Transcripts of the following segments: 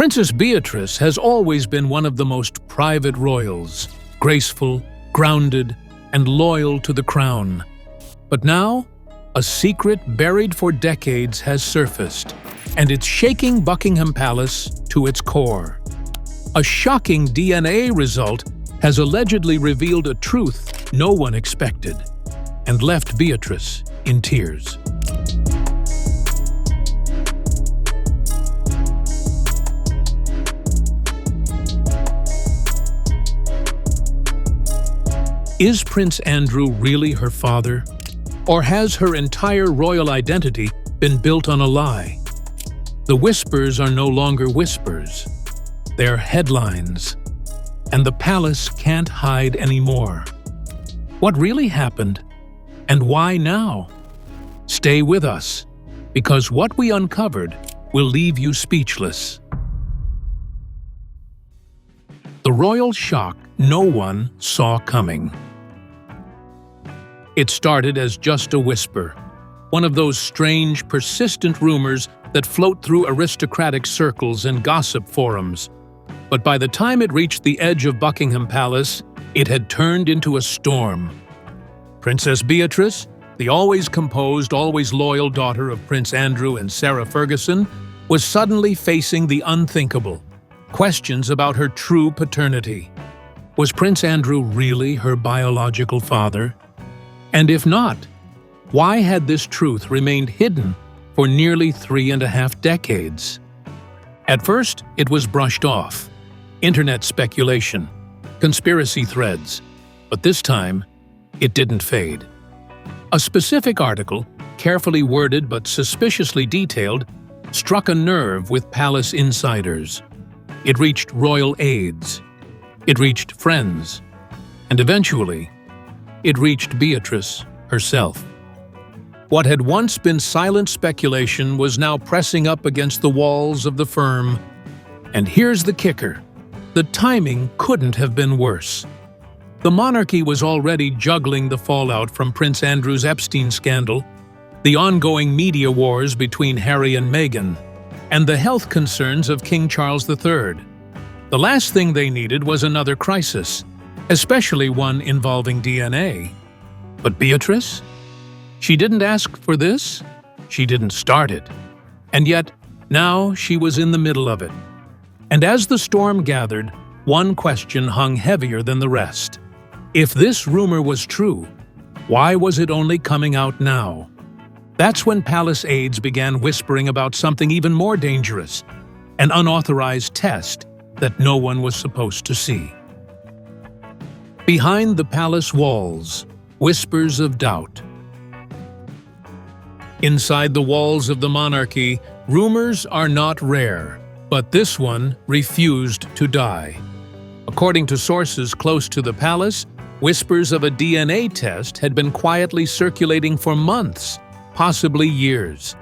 Princess Beatrice has always been one of the most private royals, graceful, grounded, and loyal to the crown. But now, a secret buried for decades has surfaced, and it's shaking Buckingham Palace to its core. A shocking DNA result has allegedly revealed a truth no one expected, and left Beatrice in tears. Is Prince Andrew really her father? Or has her entire royal identity been built on a lie? The whispers are no longer whispers. They're headlines. And the palace can't hide anymore. What really happened? And why now? Stay with us, because what we uncovered will leave you speechless. The royal shock no one saw coming. It started as just a whisper, one of those strange, persistent rumors that float through aristocratic circles and gossip forums. But by the time it reached the edge of Buckingham Palace, it had turned into a storm. Princess Beatrice, the always composed, always loyal daughter of Prince Andrew and Sarah Ferguson, was suddenly facing the unthinkable: questions about her true paternity. Was Prince Andrew really her biological father? And if not, why had this truth remained hidden for nearly 3.5 decades? At first, it was brushed off. Internet speculation, conspiracy threads. But this time, it didn't fade. A specific article, carefully worded but suspiciously detailed, struck a nerve with palace insiders. It reached royal aides. It reached friends. And eventually, it reached Beatrice herself. What had once been silent speculation was now pressing up against the walls of the firm. And here's the kicker: the timing couldn't have been worse. The monarchy was already juggling the fallout from Prince Andrew's Epstein scandal, the ongoing media wars between Harry and Meghan, and the health concerns of King Charles III. The last thing they needed was another crisis, especially one involving DNA. But Beatrice? She didn't ask for this. She didn't start it. And yet, now she was in the middle of it. And as the storm gathered, one question hung heavier than the rest. If this rumor was true, why was it only coming out now? That's when palace aides began whispering about something even more dangerous: an unauthorized test that no one was supposed to see. Behind the palace walls, whispers of doubt. Inside the walls of the monarchy, rumors are not rare, but this one refused to die. According to sources close to the palace, whispers of a DNA test had been quietly circulating for months, possibly years.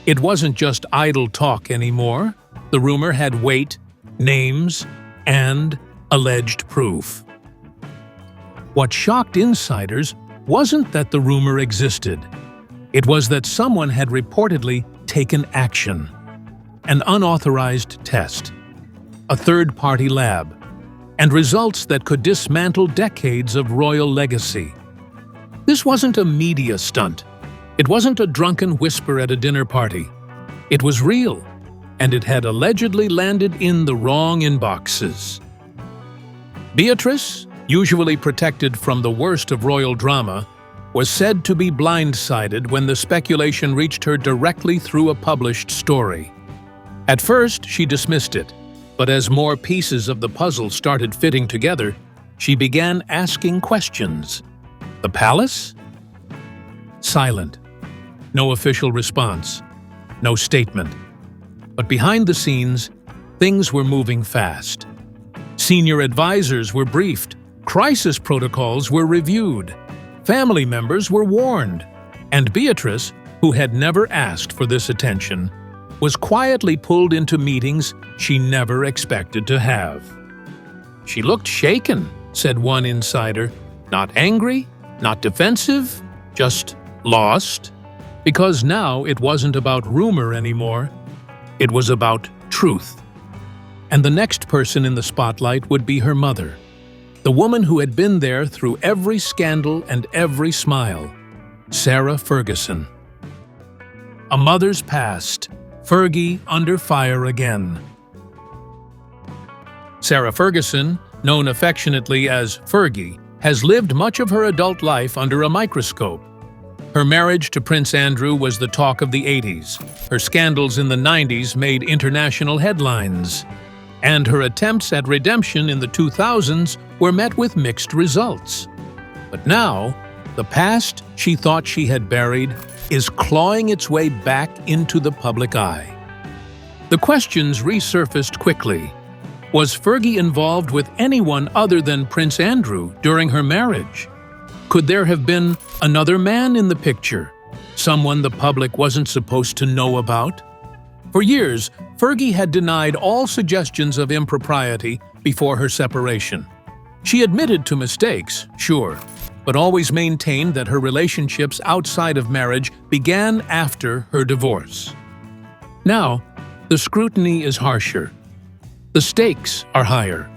It wasn't just idle talk anymore. The rumor had weight, names, and alleged proof. What shocked insiders wasn't that the rumor existed. It was that someone had reportedly taken action. An unauthorized test, a third-party lab, and results that could dismantle decades of royal legacy. This wasn't a media stunt. It wasn't a drunken whisper at a dinner party. It was real, and it had allegedly landed in the wrong inboxes. Beatrice, usually protected from the worst of royal drama, was said to be blindsided when the speculation reached her directly through a published story. At first, she dismissed it, but as more pieces of the puzzle started fitting together, she began asking questions. The palace? Silent. No official response. No statement. But behind the scenes, things were moving fast. Senior advisors were briefed. Crisis protocols were reviewed. Family members were warned. And Beatrice, who had never asked for this attention, was quietly pulled into meetings she never expected to have. She looked shaken, said one insider. Not angry, not defensive, just lost. Because now it wasn't about rumor anymore. It was about truth. And the next person in the spotlight would be her mother, the woman who had been there through every scandal and every smile, Sarah Ferguson. A mother's past, Fergie under fire again. Sarah Ferguson, known affectionately as Fergie, has lived much of her adult life under a microscope. Her marriage to Prince Andrew was the talk of the 80s. Her scandals in the 90s made international headlines. And her attempts at redemption in the 2000s were met with mixed results. But now, the past she thought she had buried is clawing its way back into the public eye. The questions resurfaced quickly. Was Fergie involved with anyone other than Prince Andrew during her marriage? Could there have been another man in the picture, someone the public wasn't supposed to know about? For years, Fergie had denied all suggestions of impropriety before her separation. She admitted to mistakes, sure, but always maintained that her relationships outside of marriage began after her divorce. Now, the scrutiny is harsher. The stakes are higher.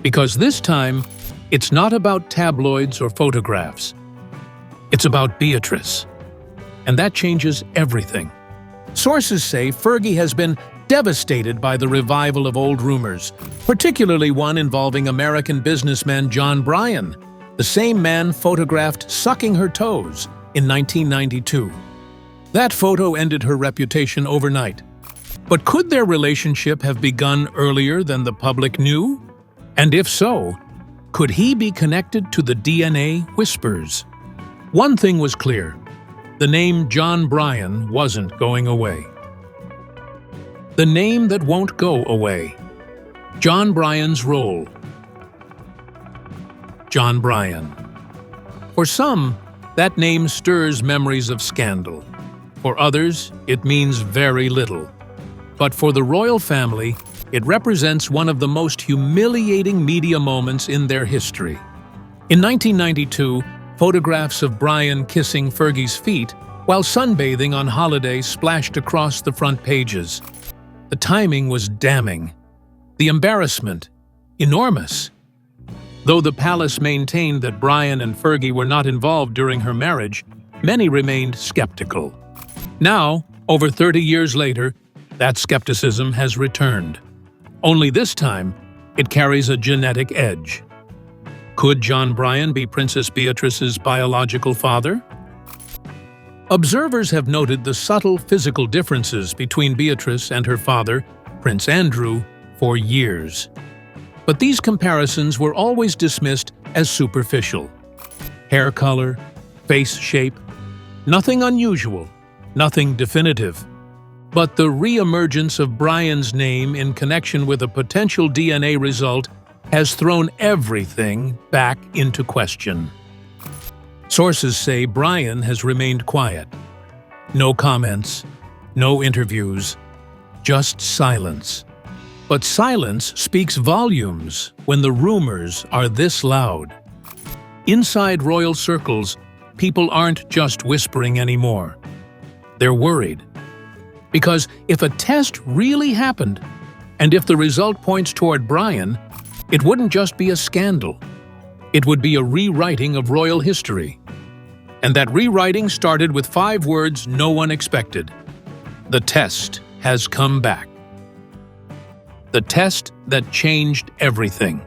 Because this time, it's not about tabloids or photographs. It's about Beatrice. And that changes everything. Sources say Fergie has been devastated by the revival of old rumors, particularly one involving American businessman John Bryan, the same man photographed sucking her toes in 1992. That photo ended her reputation overnight. But could their relationship have begun earlier than the public knew? And if so, could he be connected to the DNA whispers? One thing was clear. The name John Bryan wasn't going away. The name that won't go away. John Bryan's role. John Bryan. For some, that name stirs memories of scandal. For others, it means very little. But for the royal family, it represents one of the most humiliating media moments in their history. In 1992, photographs of Bryan kissing Fergie's feet while sunbathing on holiday splashed across the front pages. The timing was damning. The embarrassment, enormous. Though the palace maintained that Bryan and Fergie were not involved during her marriage, many remained skeptical. Now, over 30 years later, that skepticism has returned. Only this time, it carries a genetic edge. Could John Bryan be Princess Beatrice's biological father? Observers have noted the subtle physical differences between Beatrice and her father, Prince Andrew, for years. But these comparisons were always dismissed as superficial. Hair color, face shape, nothing unusual, nothing definitive. But the re-emergence of Bryan's name in connection with a potential DNA result has thrown everything back into question. Sources say Bryan has remained quiet. No comments, no interviews, just silence. But silence speaks volumes when the rumors are this loud. Inside royal circles, people aren't just whispering anymore. They're worried. Because if a test really happened, and if the result points toward Bryan, it wouldn't just be a scandal. It would be a rewriting of royal history. And that rewriting started with 5 words no one expected. The test has come back. The test that changed everything.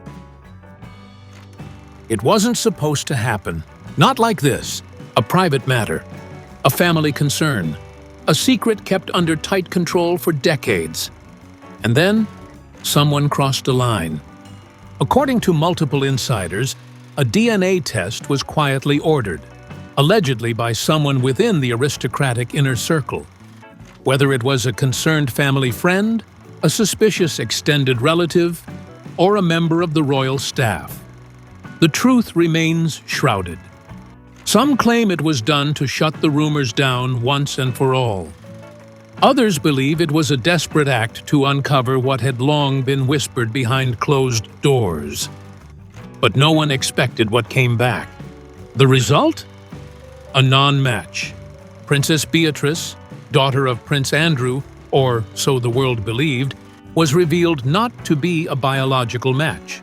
It wasn't supposed to happen. Not like this. A private matter. A family concern. A secret kept under tight control for decades. And then, someone crossed a line. According to multiple insiders, a DNA test was quietly ordered, allegedly by someone within the aristocratic inner circle. Whether it was a concerned family friend, a suspicious extended relative, or a member of the royal staff, the truth remains shrouded. Some claim it was done to shut the rumors down once and for all. Others believe it was a desperate act to uncover what had long been whispered behind closed doors. But no one expected what came back. The result? A non-match. Princess Beatrice, daughter of Prince Andrew, or so the world believed, was revealed not to be a biological match.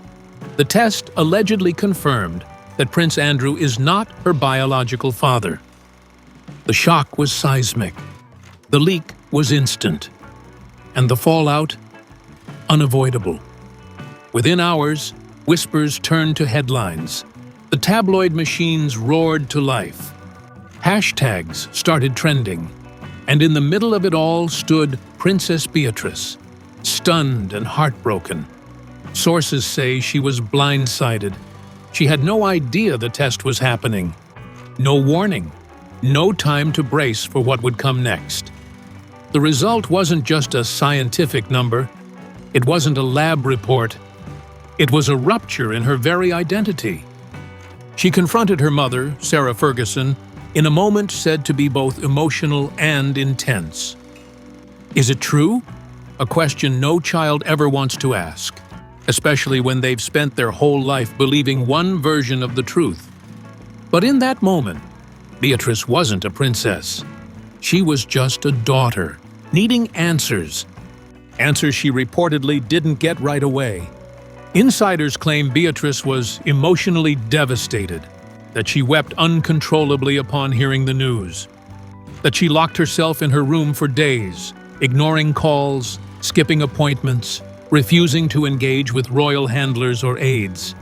The test allegedly confirmed that Prince Andrew is not her biological father. The shock was seismic. The leak was instant. And the fallout, unavoidable. Within hours, whispers turned to headlines. The tabloid machines roared to life. Hashtags started trending. And in the middle of it all stood Princess Beatrice, stunned and heartbroken. Sources say she was blindsided. She had no idea the test was happening. No warning. No time to brace for what would come next. The result wasn't just a scientific number. It wasn't a lab report. It was a rupture in her very identity. She confronted her mother, Sarah Ferguson, in a moment said to be both emotional and intense. Is it true? A question no child ever wants to ask, especially when they've spent their whole life believing one version of the truth. But in that moment, Beatrice wasn't a princess. She was just a daughter, needing answers. Answers she reportedly didn't get right away. Insiders claim Beatrice was emotionally devastated, that she wept uncontrollably upon hearing the news, that she locked herself in her room for days, ignoring calls, skipping appointments, refusing to engage with royal handlers or aides.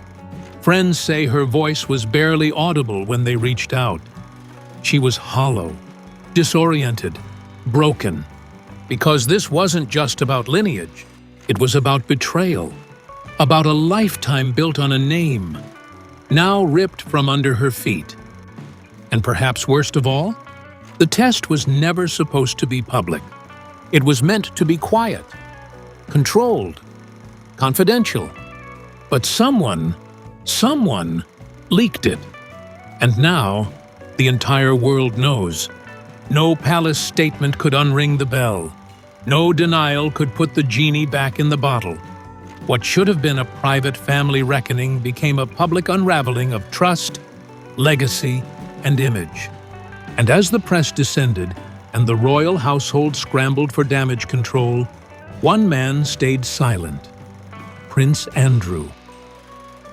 Friends say her voice was barely audible when they reached out. She was hollow, disoriented, broken, because this wasn't just about lineage. It was about betrayal, about a lifetime built on a name, now ripped from under her feet. And perhaps worst of all, the test was never supposed to be public. It was meant to be quiet, controlled, confidential. But someone leaked it. And now, the entire world knows. No palace statement could unring the bell. No denial could put the genie back in the bottle. What should have been a private family reckoning became a public unraveling of trust, legacy, and image. And as the press descended and the royal household scrambled for damage control, one man stayed silent: Prince Andrew.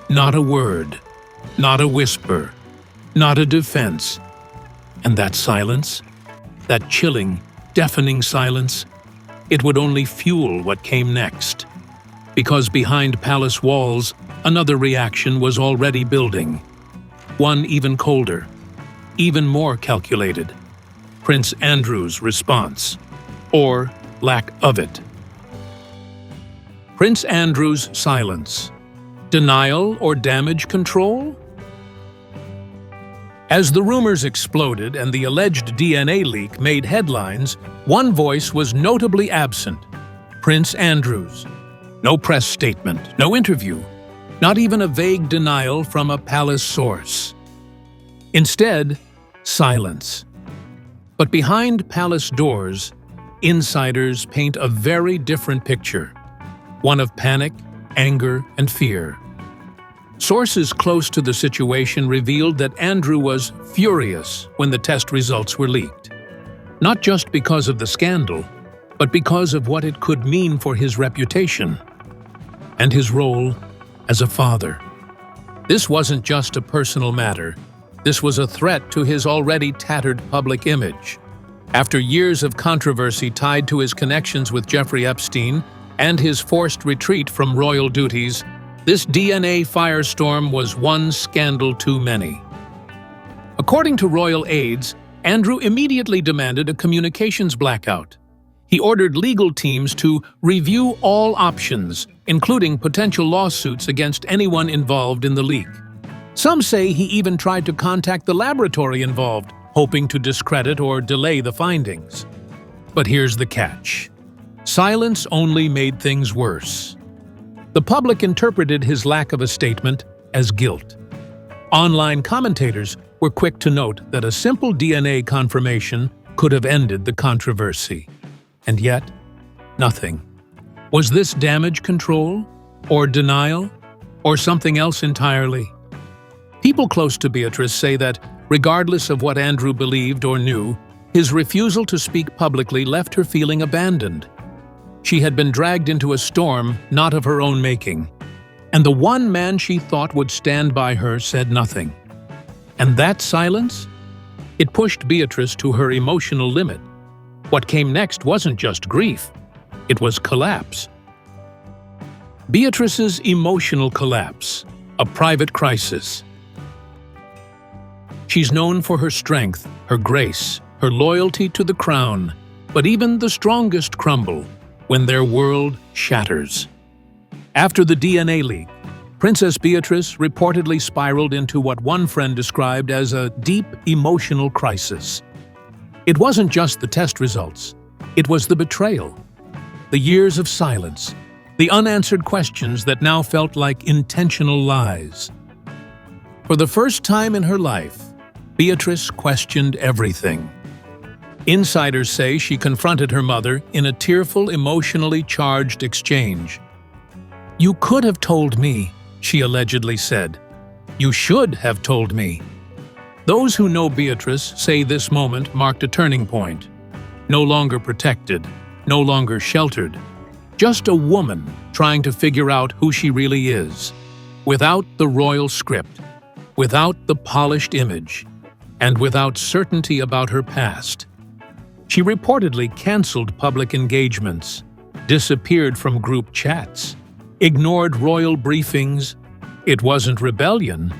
Not a word, not a whisper, not a defense. And that silence, that chilling, deafening silence, it would only fuel what came next. Because behind palace walls, another reaction was already building. One even colder, even more calculated. Prince Andrew's response, or lack of it. Prince Andrew's silence. Denial or damage control? As the rumors exploded and the alleged DNA leak made headlines, one voice was notably absent: Prince Andrew's. No press statement, no interview, not even a vague denial from a palace source. Instead, silence. But behind palace doors, insiders paint a very different picture, one of panic, anger, and fear. Sources close to the situation revealed that Andrew was furious when the test results were leaked. Not just because of the scandal, but because of what it could mean for his reputation and his role as a father. This wasn't just a personal matter. This was a threat to his already tattered public image. After years of controversy tied to his connections with Jeffrey Epstein and his forced retreat from royal duties, this DNA firestorm was one scandal too many. According to royal aides, Andrew immediately demanded a communications blackout. He ordered legal teams to review all options, including potential lawsuits against anyone involved in the leak. Some say he even tried to contact the laboratory involved, hoping to discredit or delay the findings. But here's the catch. Silence only made things worse. The public interpreted his lack of a statement as guilt. Online commentators were quick to note that a simple DNA confirmation could have ended the controversy. And yet, nothing. Was this damage control, or denial, or something else entirely? People close to Beatrice say that, regardless of what Andrew believed or knew, his refusal to speak publicly left her feeling abandoned. She had been dragged into a storm not of her own making, and the one man she thought would stand by her said nothing. And that silence? It pushed Beatrice to her emotional limit. What came next wasn't just grief, it was collapse. Beatrice's emotional collapse, a private crisis. She's known for her strength, her grace, her loyalty to the crown, but even the strongest crumble when their world shatters. After the DNA leak, Princess Beatrice reportedly spiraled into what one friend described as a deep emotional crisis. It wasn't just the test results, it was the betrayal, the years of silence, the unanswered questions that now felt like intentional lies. For the first time in her life, Beatrice questioned everything. Insiders say she confronted her mother in a tearful, emotionally charged exchange. "You could have told me," she allegedly said. "You should have told me." Those who know Beatrice say this moment marked a turning point. No longer protected, no longer sheltered, just a woman trying to figure out who she really is, without the royal script, without the polished image, and without certainty about her past. She reportedly canceled public engagements, disappeared from group chats, ignored royal briefings. It wasn't rebellion,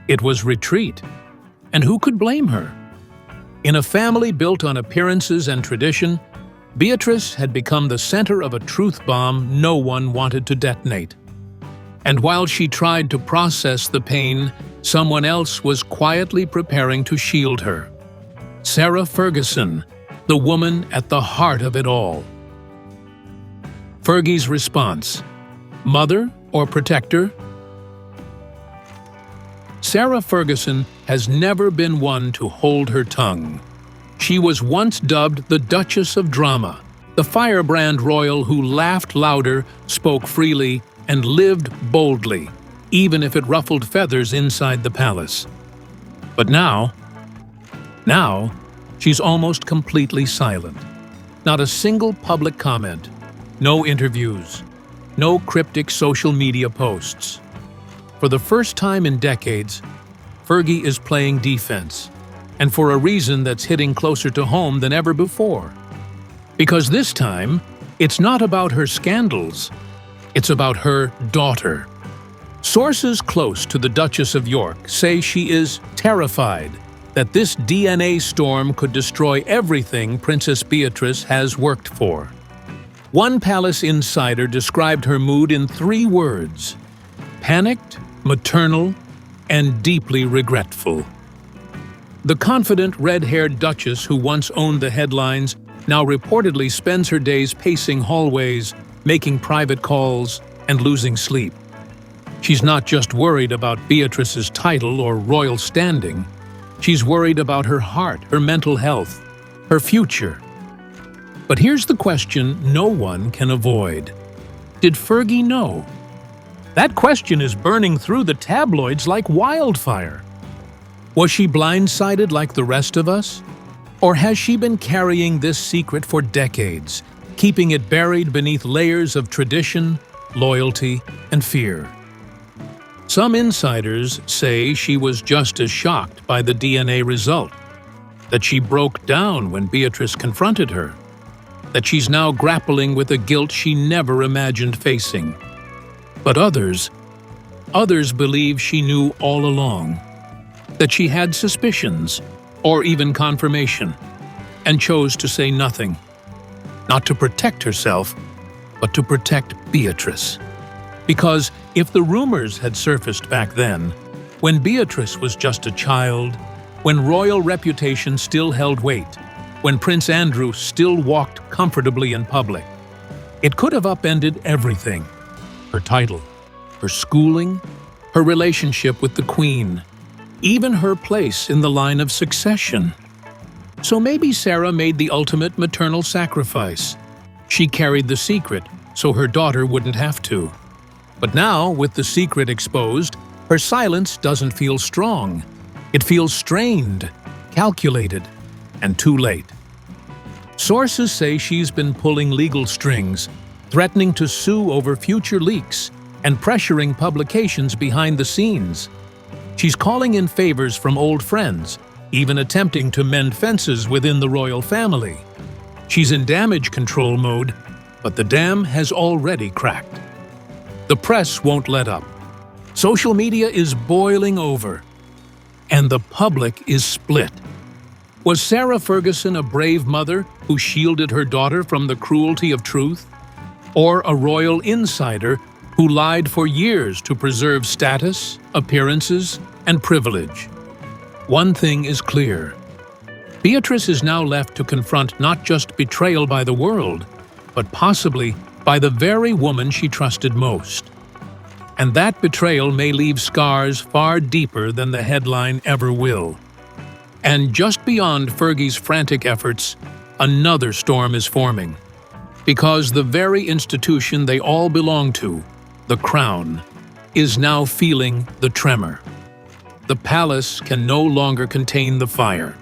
it was retreat. And who could blame her? In a family built on appearances and tradition, Beatrice had become the center of a truth bomb no one wanted to detonate. And while she tried to process the pain, someone else was quietly preparing to shield her. Sarah Ferguson, the woman at the heart of it all. Fergie's response: mother or protector? Sarah Ferguson has never been one to hold her tongue. She was once dubbed the Duchess of Drama, the firebrand royal who laughed louder, spoke freely, and lived boldly, even if it ruffled feathers inside the palace. But now, she's almost completely silent. Not a single public comment, no interviews, no cryptic social media posts. For the first time in decades, Fergie is playing defense, and for a reason that's hitting closer to home than ever before. Because this time, it's not about her scandals, it's about her daughter. Sources close to the Duchess of York say she is terrified that this DNA storm could destroy everything Princess Beatrice has worked for. One palace insider described her mood in 3 words: panicked, maternal, and deeply regretful. The confident red-haired duchess who once owned the headlines now reportedly spends her days pacing hallways, making private calls, and losing sleep. She's not just worried about Beatrice's title or royal standing. She's worried about her heart, her mental health, her future. But here's the question no one can avoid. Did Fergie know? That question is burning through the tabloids like wildfire. Was she blindsided like the rest of us? Or has she been carrying this secret for decades, keeping it buried beneath layers of tradition, loyalty, and fear? Some insiders say she was just as shocked by the DNA result, that she broke down when Beatrice confronted her, that she's now grappling with a guilt she never imagined facing. But others believe she knew all along, that she had suspicions, or even confirmation, and chose to say nothing, not to protect herself, but to protect Beatrice. Because if the rumors had surfaced back then, when Beatrice was just a child, when royal reputation still held weight, when Prince Andrew still walked comfortably in public, it could have upended everything: her title, her schooling, her relationship with the Queen, even her place in the line of succession. So maybe Sarah made the ultimate maternal sacrifice. She carried the secret so her daughter wouldn't have to. But now, with the secret exposed, her silence doesn't feel strong. It feels strained, calculated, and too late. Sources say she's been pulling legal strings, threatening to sue over future leaks and pressuring publications behind the scenes. She's calling in favors from old friends, even attempting to mend fences within the royal family. She's in damage control mode, but the dam has already cracked. The press won't let up. Social media is boiling over, and the public is split. Was Sarah Ferguson a brave mother who shielded her daughter from the cruelty of truth? Or a royal insider who lied for years to preserve status, appearances, and privilege? One thing is clear. Beatrice is now left to confront not just betrayal by the world, but possibly by the very woman she trusted most. And that betrayal may leave scars far deeper than the headline ever will. And just beyond Fergie's frantic efforts, another storm is forming. Because the very institution they all belong to, the Crown, is now feeling the tremor. The palace can no longer contain the fire.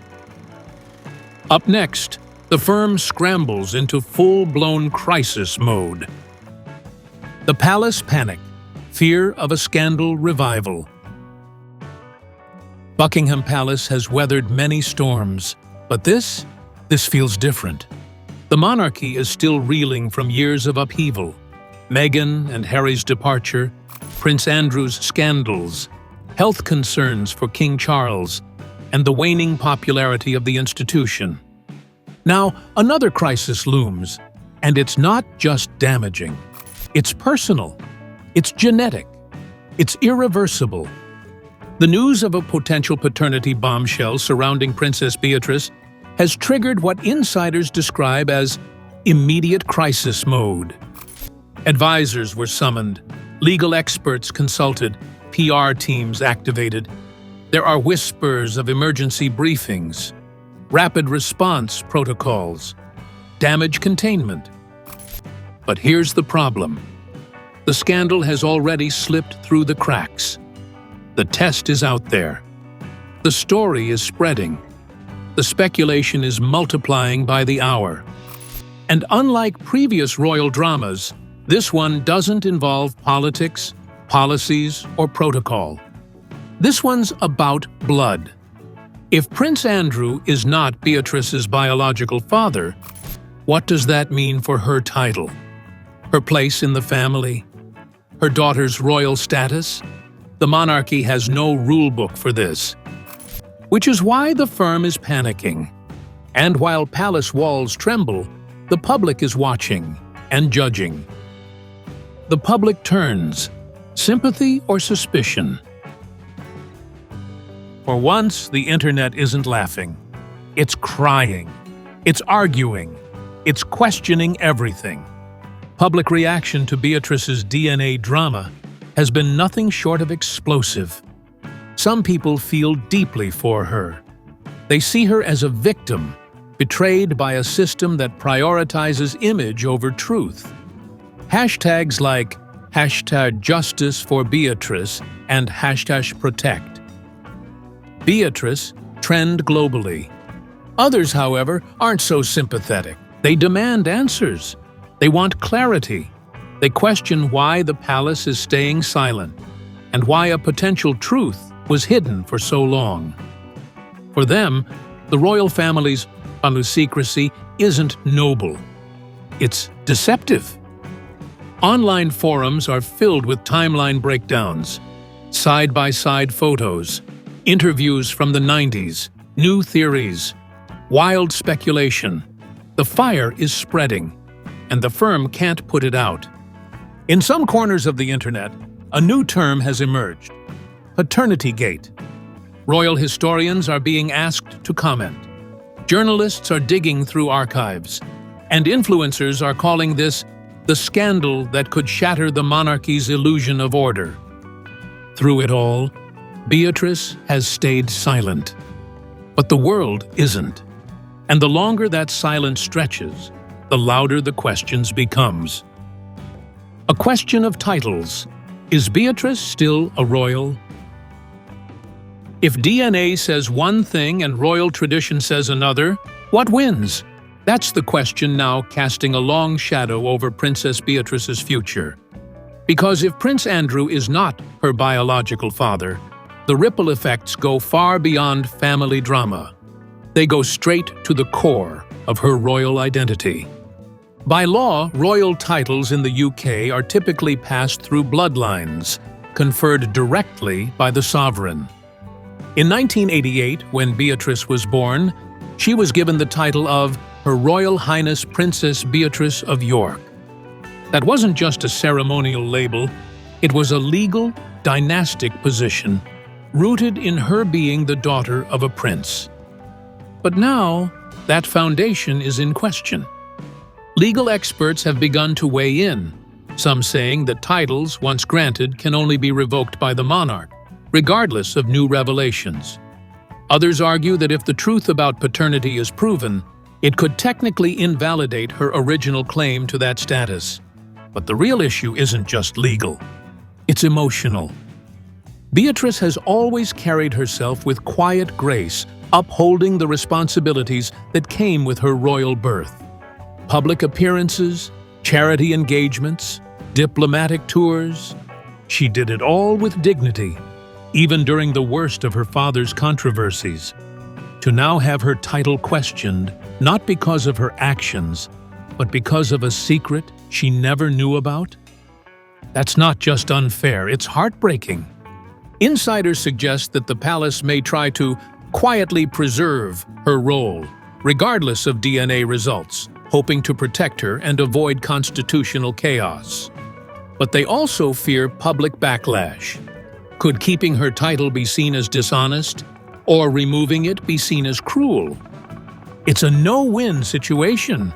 Up next, the firm scrambles into full-blown crisis mode. The palace panic, fear of a scandal revival. Buckingham Palace has weathered many storms, but this feels different. The monarchy is still reeling from years of upheaval. Meghan and Harry's departure, Prince Andrew's scandals, health concerns for King Charles, and the waning popularity of the institution. Now, another crisis looms, and it's not just damaging. It's personal. It's genetic. It's irreversible. The news of a potential paternity bombshell surrounding Princess Beatrice has triggered what insiders describe as immediate crisis mode. Advisors were summoned, legal experts consulted, PR teams activated. There are whispers of emergency briefings, rapid response protocols, damage containment. But here's the problem. The scandal has already slipped through the cracks. The test is out there. The story is spreading. The speculation is multiplying by the hour. And unlike previous royal dramas, this one doesn't involve politics, policies, or protocol. This one's about blood. If Prince Andrew is not Beatrice's biological father, what does that mean for her title? Her place in the family? Her daughter's royal status? The monarchy has no rulebook for this. Which is why the firm is panicking. And while palace walls tremble, the public is watching and judging. The public turns, sympathy or suspicion. For once, the internet isn't laughing. It's crying. It's arguing. It's questioning everything. Public reaction to Beatrice's DNA drama has been nothing short of explosive. Some people feel deeply for her. They see her as a victim, betrayed by a system that prioritizes image over truth. Hashtags like #JusticeForBeatrice and #Protect Beatrice trend globally. Others, however, aren't so sympathetic. They demand answers. They want clarity. They question why the palace is staying silent and why a potential truth was hidden for so long. For them, the royal family's secrecy isn't noble. It's deceptive. Online forums are filled with timeline breakdowns, side-by-side photos, interviews from the 90s, new theories, wild speculation. The fire is spreading, and the firm can't put it out. In some corners of the internet, a new term has emerged: Paternity Gate. Royal historians are being asked to comment. Journalists are digging through archives, and influencers are calling this the scandal that could shatter the monarchy's illusion of order. Through it all, Beatrice has stayed silent. But the world isn't. And the longer that silence stretches, the louder the questions becomes. A question of titles. Is Beatrice still a royal? If DNA says one thing and royal tradition says another, what wins? That's the question now casting a long shadow over Princess Beatrice's future. Because if Prince Andrew is not her biological father, the ripple effects go far beyond family drama. They go straight to the core of her royal identity. By law, royal titles in the UK are typically passed through bloodlines, conferred directly by the sovereign. In 1988, when Beatrice was born, she was given the title of Her Royal Highness Princess Beatrice of York. That wasn't just a ceremonial label, it was a legal, dynastic position, rooted in her being the daughter of a prince. But now, that foundation is in question. Legal experts have begun to weigh in, some saying that titles, once granted, can only be revoked by the monarch, regardless of new revelations. Others argue that if the truth about paternity is proven, it could technically invalidate her original claim to that status. But the real issue isn't just legal. It's emotional. Beatrice has always carried herself with quiet grace, upholding the responsibilities that came with her royal birth. Public appearances, charity engagements, diplomatic tours. She did it all with dignity, even during the worst of her father's controversies. To now have her title questioned, not because of her actions, but because of a secret she never knew about? That's not just unfair, it's heartbreaking. Insiders suggest that the palace may try to quietly preserve her role, regardless of DNA results, hoping to protect her and avoid constitutional chaos. But they also fear public backlash. Could keeping her title be seen as dishonest, or removing it be seen as cruel? It's a no-win situation.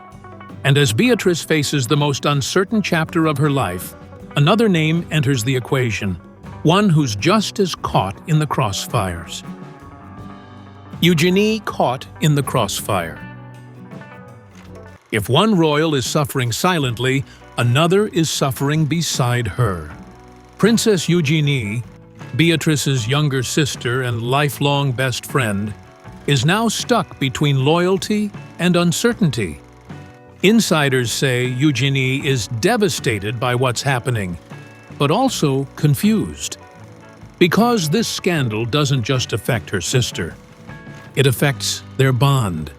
And as Beatrice faces the most uncertain chapter of her life, another name enters the equation, one who's just as caught in the crossfires. Eugenie caught in the crossfire. If one royal is suffering silently, another is suffering beside her. Princess Eugenie, Beatrice's younger sister and lifelong best friend, is now stuck between loyalty and uncertainty. Insiders say Eugenie is devastated by what's happening, but also confused. Because this scandal doesn't just affect her sister. It affects their bond,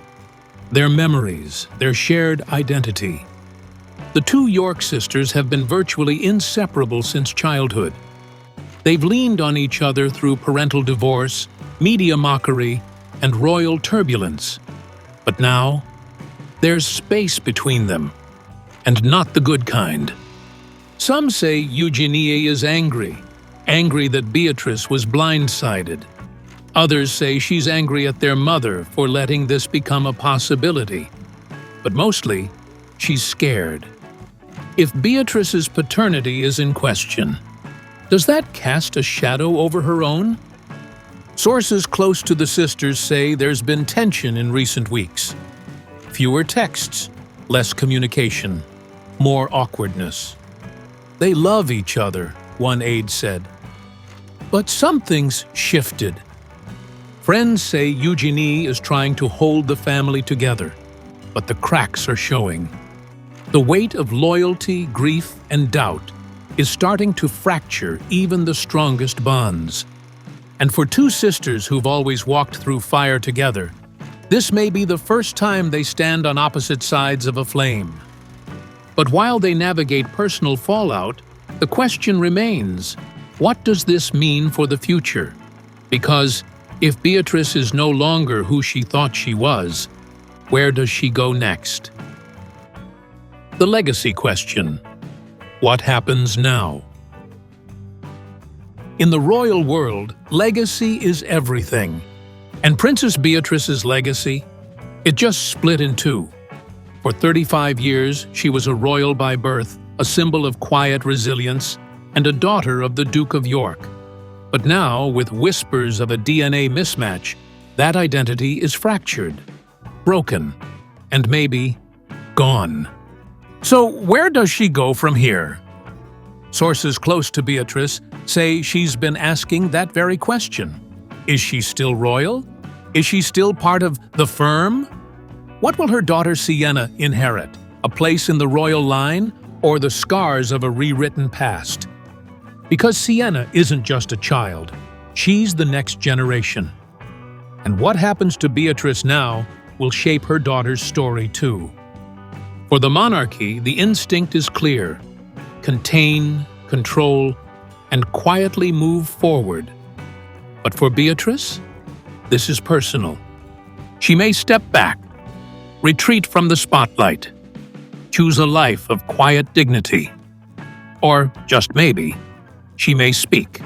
their memories, their shared identity. The two York sisters have been virtually inseparable since childhood. They've leaned on each other through parental divorce, media mockery, and royal turbulence. But now, there's space between them, and not the good kind. Some say Eugenie is angry that Beatrice was blindsided. Others say she's angry at their mother for letting this become a possibility. But mostly, she's scared. If Beatrice's paternity is in question, does that cast a shadow over her own? Sources close to the sisters say there's been tension in recent weeks. Fewer texts, less communication, more awkwardness. They love each other, one aide said. But something's shifted. Friends say Eugenie is trying to hold the family together, but the cracks are showing. The weight of loyalty, grief, and doubt is starting to fracture even the strongest bonds. And for two sisters who've always walked through fire together, this may be the first time they stand on opposite sides of a flame. But while they navigate personal fallout, the question remains, what does this mean for the future? Because if Beatrice is no longer who she thought she was, where does she go next? The legacy question. What happens now? In the royal world, legacy is everything. And Princess Beatrice's legacy? It just split in two. For 35 years, she was a royal by birth, a symbol of quiet resilience, and a daughter of the Duke of York. But now, with whispers of a DNA mismatch, that identity is fractured, broken, and maybe gone. So where does she go from here? Sources close to Beatrice say she's been asking that very question. Is she still royal? Is she still part of the firm? What will her daughter Sienna inherit? A place in the royal line or the scars of a rewritten past? Because Sienna isn't just a child, she's the next generation. And what happens to Beatrice now will shape her daughter's story too. For the monarchy, the instinct is clear: contain, control, and quietly move forward. But for Beatrice, this is personal. She may step back, retreat from the spotlight, choose a life of quiet dignity. Or, just maybe, she may speak.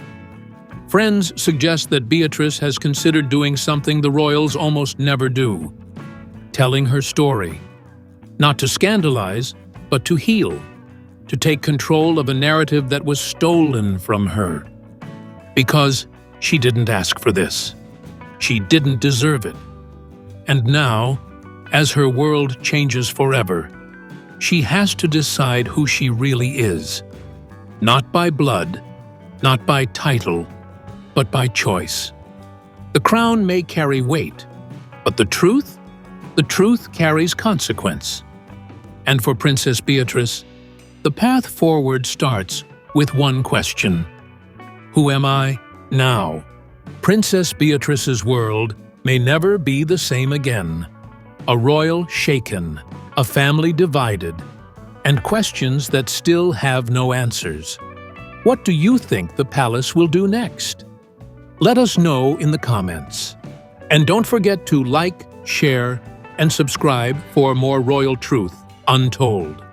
Friends suggest that Beatrice has considered doing something the royals almost never do: telling her story. Not to scandalize, but to heal, to take control of a narrative that was stolen from her. Because she didn't ask for this. She didn't deserve it. And now, as her world changes forever, she has to decide who she really is. Not by blood, not by title, but by choice. The crown may carry weight, but the truth carries consequence. And for Princess Beatrice, the path forward starts with one question: who am I now? Princess Beatrice's world may never be the same again. A royal shaken, a family divided, and questions that still have no answers. What do you think the palace will do next? Let us know in the comments. And don't forget to like, share, and subscribe for more royal truth untold.